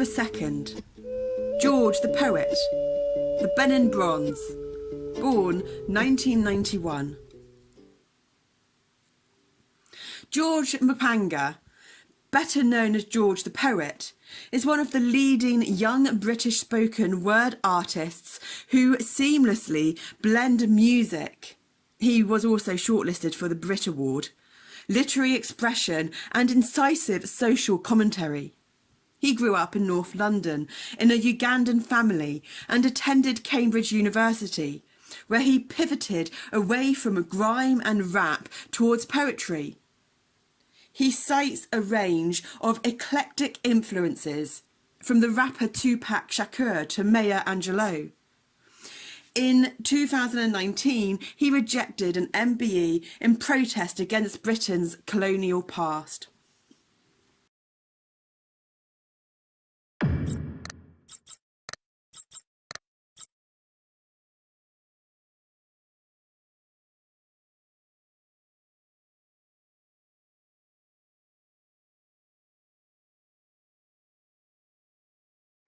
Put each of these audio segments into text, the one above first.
2nd. George the poet. The Benin Bronze. Born 1991. GeorgeMpanga, better known as George the Poet, is one of the leading young British spoken word artists who seamlessly blend music. He was also shortlisted for the Brit Award, literary expression and incisive social commentary. He grew up in North London in a Ugandan family and attended Cambridge University, where he pivoted away from grime and rap towards poetry. He cites a range of eclectic influences, from the rapper Tupac Shakur to Maya Angelou. In 2019, he rejected an MBE in protest against Britain's colonial past.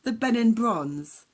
The Benin Bronze.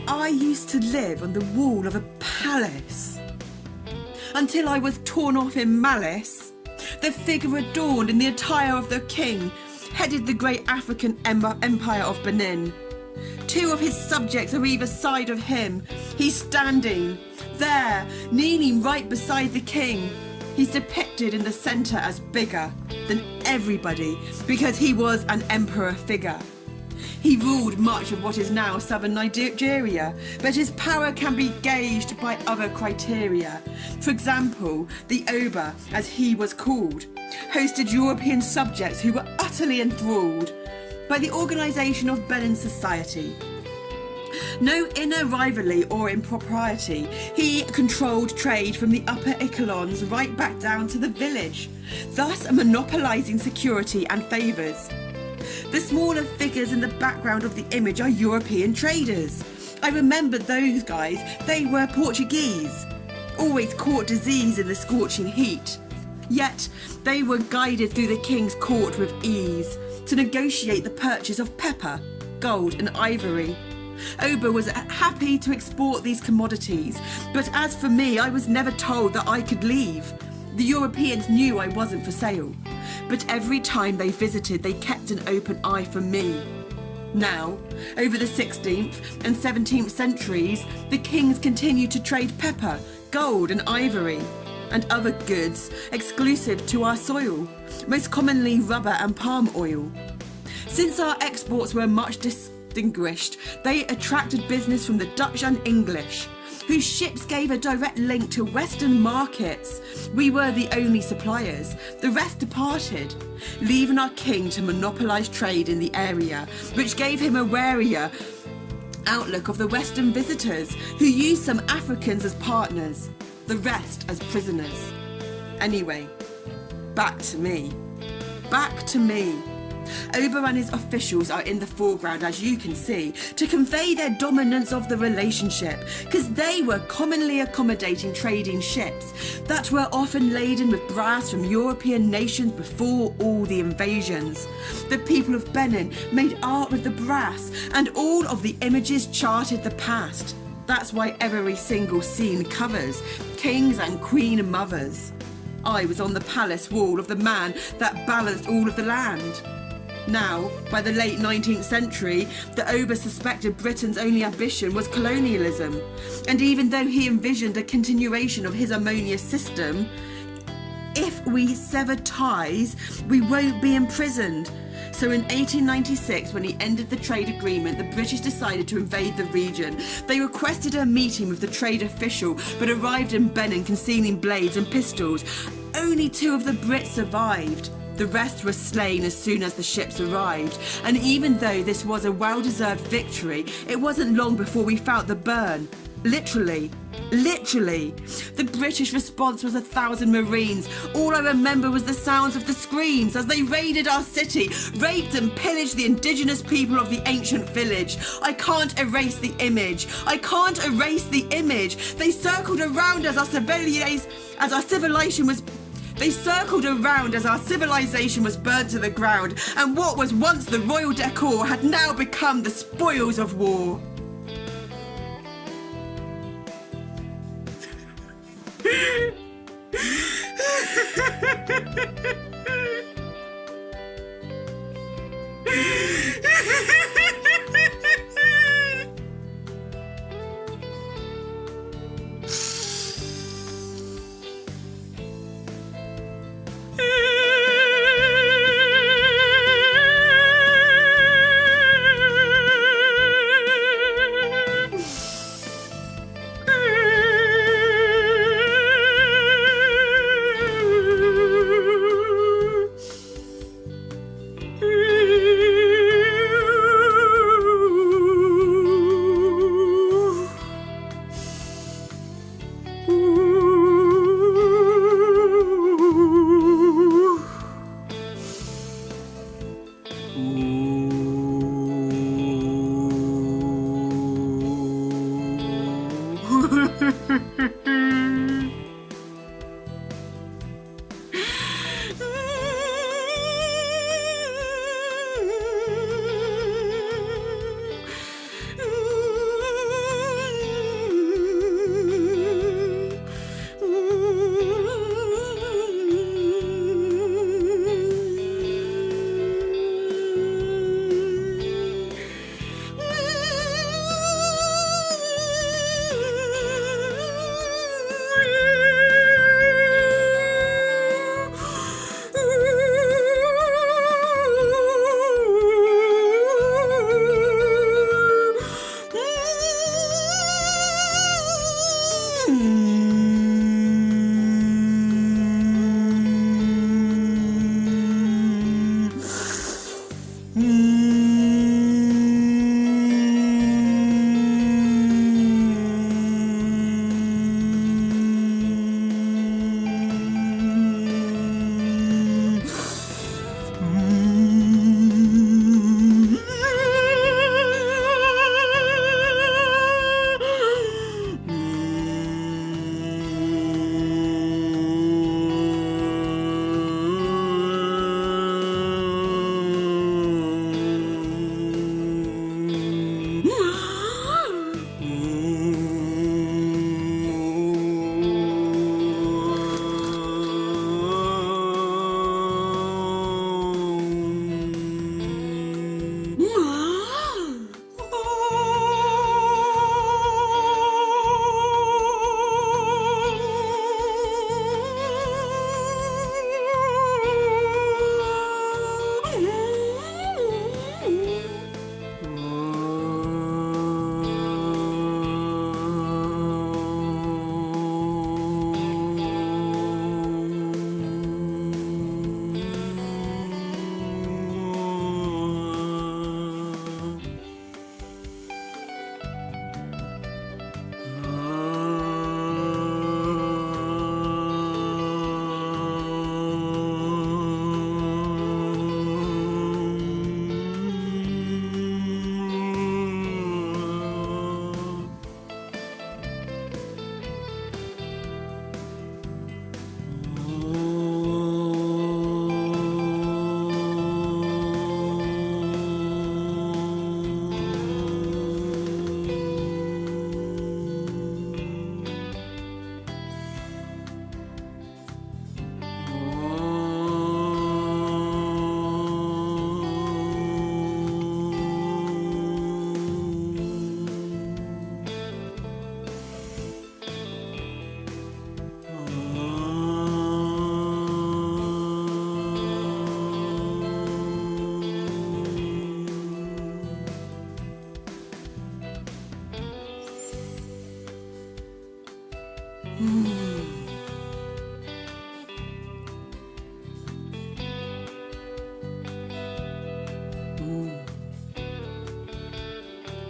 I used to live on the wall of a palace until I was torn off in malice. The figure adorned in the attire of the king headed the great African empire of Benin. Two of his subjects are either side of him. He's standing there, kneeling right beside the king. He's depicted in the centre as bigger than everybody because he was an emperor figure. He ruled much of what is now southern Nigeria, but his power can be gauged by other criteria. For example, the Oba, as he was called, hosted European subjects who were utterly enthralled by the organisation of Benin society. No inner rivalry or impropriety, he controlled trade from the upper echelons right back down to the village, thus monopolising security and favours. The smaller figures in the background of the image are European traders. I remember those guys, they were Portuguese, always caught disease in the scorching heat. Yet they were guided through the king's court with ease to negotiate the purchase of pepper, gold and ivory. Oba was happy to export these commodities, but as for me, I was never told that I could leave. The Europeans knew I wasn't for sale, but every time they visited, they kept an open eye for me. Now, over the 16th and 17th centuries, the kings continued to trade pepper, gold and ivory. and other goods exclusive to our soil, most commonly rubber and palm oil. Since our exports were much distinguished, they attracted business from the Dutch and English, whose ships gave a direct link to Western markets. We were the only suppliers. The rest departed, leaving our king to monopolise trade in the area, which gave him a warier outlook of the Western visitors, who used some Africans as partners, the rest as prisoners. Anyway, back to me. Back to me. Oba and his officials are in the foreground, as you can see, to convey their dominance of the relationship, because they were commonly accommodating trading ships that were often laden with brass from European nations before all the invasions. The people of Benin made art with the brass, and all of the images charted the past. That's why every single scene covers kings and queen mothers. I was on the palace wall of the man that balanced all of the land. Now, by the late 19th century, the Oba suspected Britain's only ambition was colonialism, and even though he envisioned a continuation of his harmonious system, if we sever ties, we won't be imprisoned. So in 1896, when he ended the trade agreement, the British decided to invade the region. They requested a meeting with the trade official, but arrived in Benin concealing blades and pistols. Only 2 of the Brits survived. The rest were slain as soon as the ships arrived, and even though this was a well-deserved victory, it wasn't long before we felt the burn. Literally. The British response was 1,000 Marines. All I remember was the sounds of the screams as they raided our city, raped and pillaged the indigenous people of the ancient village. I can't erase the image. They circled around as our civilization was burnt to the ground, and what was once the royal decor had now become the spoils of war.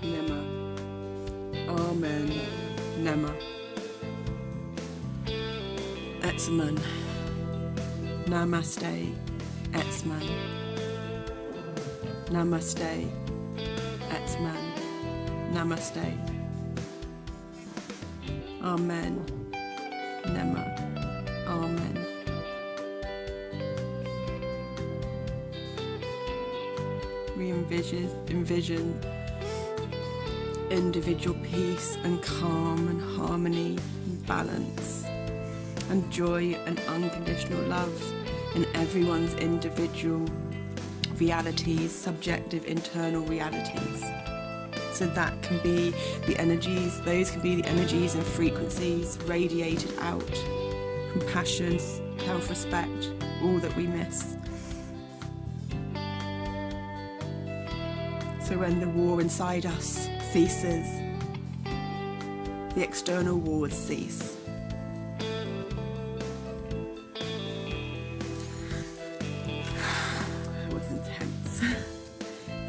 Nema. Amen. Nema. Etsman. Namaste. Etsman. Namaste. Etsman. Namaste. Amen. Nema. Amen. We envision individual peace and calm and harmony and balance and joy and unconditional love in everyone's individual realities, subjective internal realities. So that can be the energies, those can be the energies and frequencies radiated out. Compassion, self-respect, all that we miss. So when the war inside us ceases, the external wars cease. That was intense.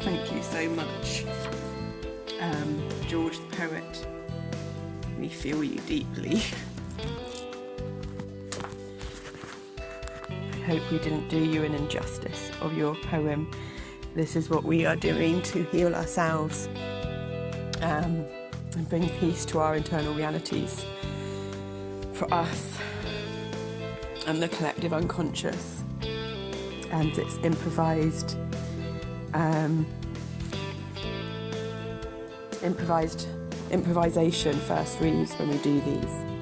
Thank you so much. George the poet, we feel you deeply. I hope we didn't do you an injustice of your poem. This is what we are doing to heal ourselves and bring peace to our internal realities for us and the collective unconscious. And it's improvisation first reads when we do these.